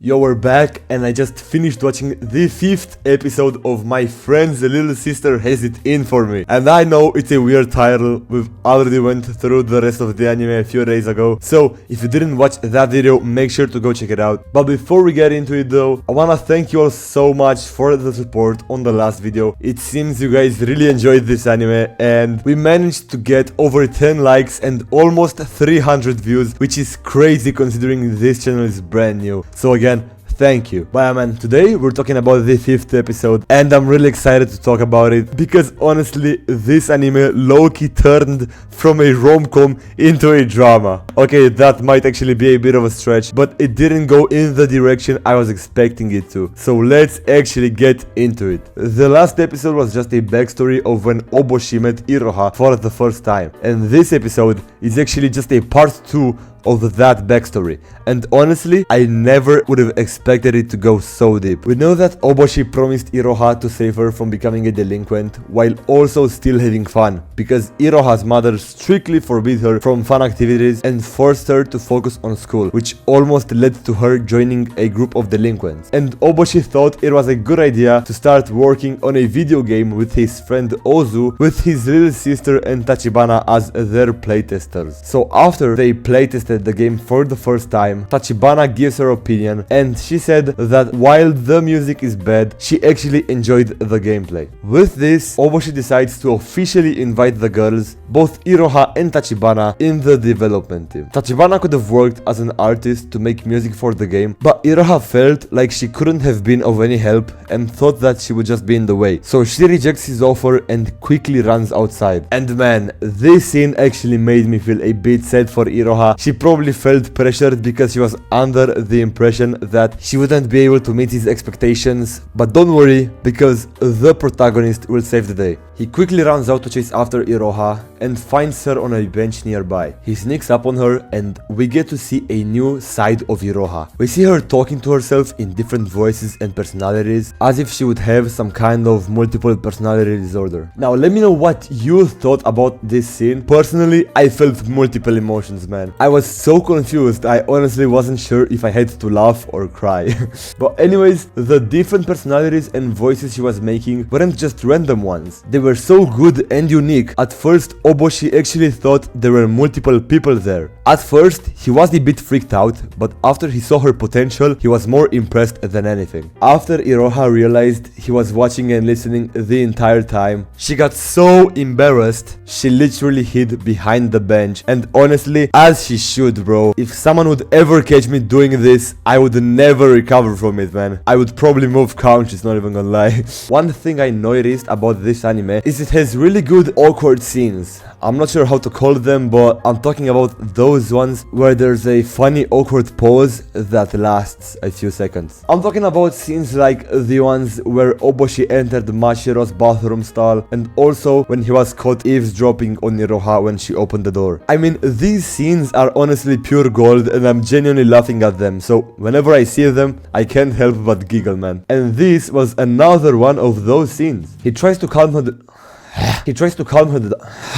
Yo, we're back, and I just finished watching the 5th episode of My Friend's Little Sister Has It In For Me. And I know it's a weird title, we've already went through the rest of the anime a few days ago, so if you didn't watch that video, make sure to go check it out. But before we get into it though, I wanna thank you all so much for the support on the last video. It seems you guys really enjoyed this anime, and we managed to get over 10 likes and almost 300 views, which is crazy considering this channel is brand new. So again, thank you. But yeah, man, today we're talking about the 5th episode, and I'm really excited to talk about it because honestly, this anime low-key turned from a rom-com into a drama. Okay, that might actually be a bit of a stretch, but it didn't go in the direction I was expecting it to. So let's actually get into it. The last episode was just a backstory of when Oboshi met Iroha for the first time, and this episode is actually just a part 2 of that backstory, and honestly, I never would have expected it to go so deep. We know that Oboshi promised Iroha to save her from becoming a delinquent, while also still having fun, because Iroha's mother strictly forbid her from fun activities and forced her to focus on school, which almost led to her joining a group of delinquents. And Oboshi thought it was a good idea to start working on a video game with his friend Ozu, with his little sister and Tachibana as their playtesters. So after they playtested the game for the first time, Tachibana gives her opinion, and she said that while the music is bad, she actually enjoyed the gameplay. With this, Oboshi decides to officially invite the girls, both Iroha and Tachibana, in the development team. Tachibana could have worked as an artist to make music for the game, but Iroha felt like she couldn't have been of any help and thought that she would just be in the way. So she rejects his offer and quickly runs outside. And man, this scene actually made me feel a bit sad for Iroha. She probably felt pressured because she was under the impression that she wouldn't be able to meet his expectations, but don't worry, because the protagonist will save the day. He quickly runs out to chase after Iroha and finds her on a bench nearby. He sneaks up on her, and we get to see a new side of Iroha. We see her talking to herself in different voices and personalities, as if she would have some kind of multiple personality disorder. Now let me know what you thought about this scene. Personally, I felt multiple emotions, man. I was so confused, I honestly wasn't sure if I had to laugh or cry. But anyways, the different personalities and voices she was making weren't just random ones. They were so good and unique. At first, Oboshi actually thought there were multiple people there. At first, he was a bit freaked out, but after he saw her potential, he was more impressed than anything. After Iroha realized he was watching and listening the entire time, she got so embarrassed, she literally hid behind the bench, and honestly, as she should, bro. If someone would ever catch me doing this, I would never recover from it, man. I would probably move couches, not even gonna lie. One thing I noticed about this anime is it has really good awkward scenes. I'm not sure how to call them, but I'm talking about those ones where there's a funny awkward pause that lasts a few seconds. I'm talking about scenes like the ones where Oboshi entered Mashiro's bathroom stall, and also when he was caught eavesdropping on Iroha when she opened the door. I mean, these scenes are honestly pure gold, and I'm genuinely laughing at them, so whenever I see them, I can't help but giggle, man. And this was another one of those scenes. He tries to calm her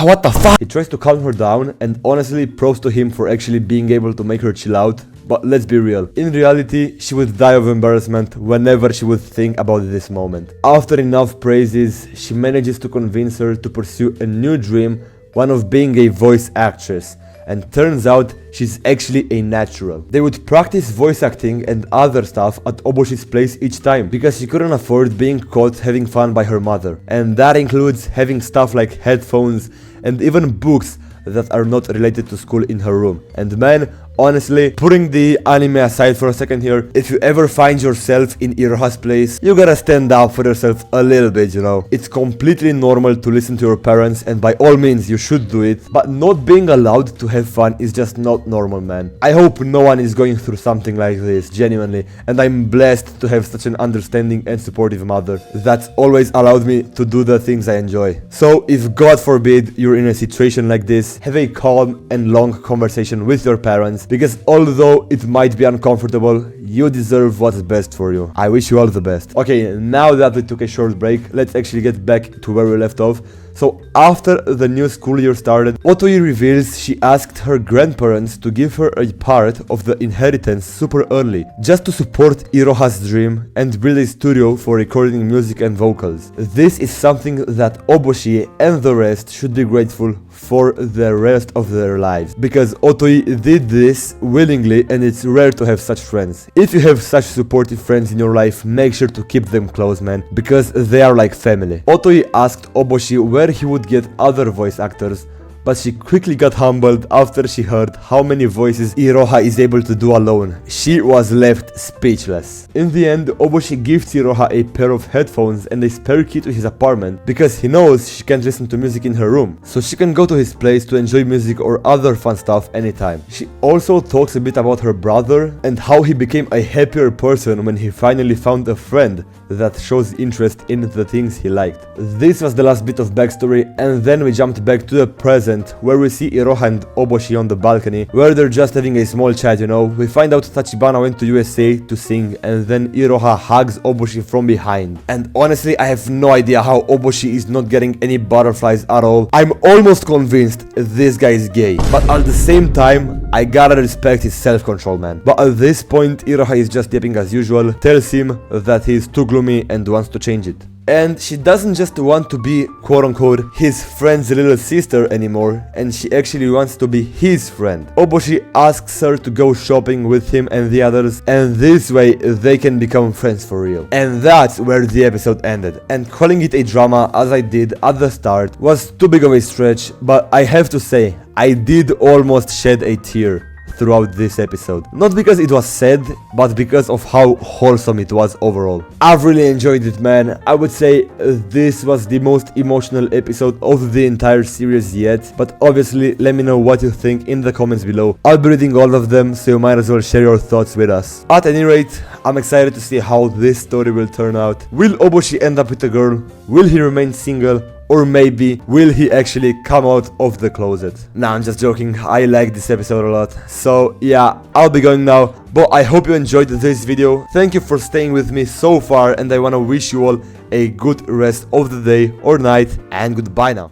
what the fuck? He tries to calm her down, and honestly, props to him for actually being able to make her chill out. But let's be real, in reality, she would die of embarrassment whenever she would think about this moment. After enough praises, she manages to convince her to pursue a new dream, one of being a voice actress. And turns out she's actually a natural. They would practice voice acting and other stuff at Oboshi's place each time, because she couldn't afford being caught having fun by her mother. And that includes having stuff like headphones and even books that are not related to school in her room. And man, honestly, putting the anime aside for a second here, if you ever find yourself in Iroha's place, you gotta stand up for yourself a little bit, you know. It's completely normal to listen to your parents, and by all means you should do it, but not being allowed to have fun is just not normal, man. I hope no one is going through something like this, genuinely, and I'm blessed to have such an understanding and supportive mother that's always allowed me to do the things I enjoy. So if God forbid you're in a situation like this, have a calm and long conversation with your parents, because although it might be uncomfortable, you deserve what's best for you. I wish you all the best. Okay, now that we took a short break, let's actually get back to where we left off. So after the new school year started, Otoi reveals she asked her grandparents to give her a part of the inheritance super early, just to support Iroha's dream and build a studio for recording music and vocals. This is something that Oboshi and the rest should be grateful for the rest of their lives, because Otoi did this willingly, and it's rare to have such friends. If you have such supportive friends in your life, make sure to keep them close, man, because they are like family. Otoi asked Oboshi where he would get other voice actors, but she quickly got humbled after she heard how many voices Iroha is able to do alone. She was left speechless. In the end, Oboshi gives Iroha a pair of headphones and a spare key to his apartment, because he knows she can't listen to music in her room, so she can go to his place to enjoy music or other fun stuff anytime. She also talks a bit about her brother and how he became a happier person when he finally found a friend that shows interest in the things he liked. This was the last bit of backstory, and then we jumped back to the present, where we see Iroha and Oboshi on the balcony, where they're just having a small chat, you know. We find out Tachibana went to USA to sing, and then Iroha hugs Oboshi from behind. And honestly, I have no idea how Oboshi is not getting any butterflies at all. I'm almost convinced this guy is gay, but at the same time, I gotta respect his self-control, man. But at this point, Iroha is just yapping as usual, tells him that he is too gloomy and wants to change it. And she doesn't just want to be, quote-unquote, his friend's little sister anymore, and she actually wants to be his friend. Oboshi asks her to go shopping with him and the others, and this way they can become friends for real. And that's where the episode ended. And calling it a drama, as I did at the start, was too big of a stretch, but I have to say, I did almost shed a tear throughout this episode. Not because it was sad, but because of how wholesome it was overall. I've really enjoyed it, man. I would say this was the most emotional episode of the entire series yet, but obviously let me know what you think in the comments below. I'll be reading all of them, so you might as well share your thoughts with us. At any rate, I'm excited to see how this story will turn out. Will Oboshi end up with a girl? Will he remain single? Or maybe, will he actually come out of the closet? Nah, I'm just joking. I like this episode a lot. So yeah, I'll be going now. But I hope you enjoyed this video. Thank you for staying with me so far, and I wanna wish you all a good rest of the day or night, and goodbye now.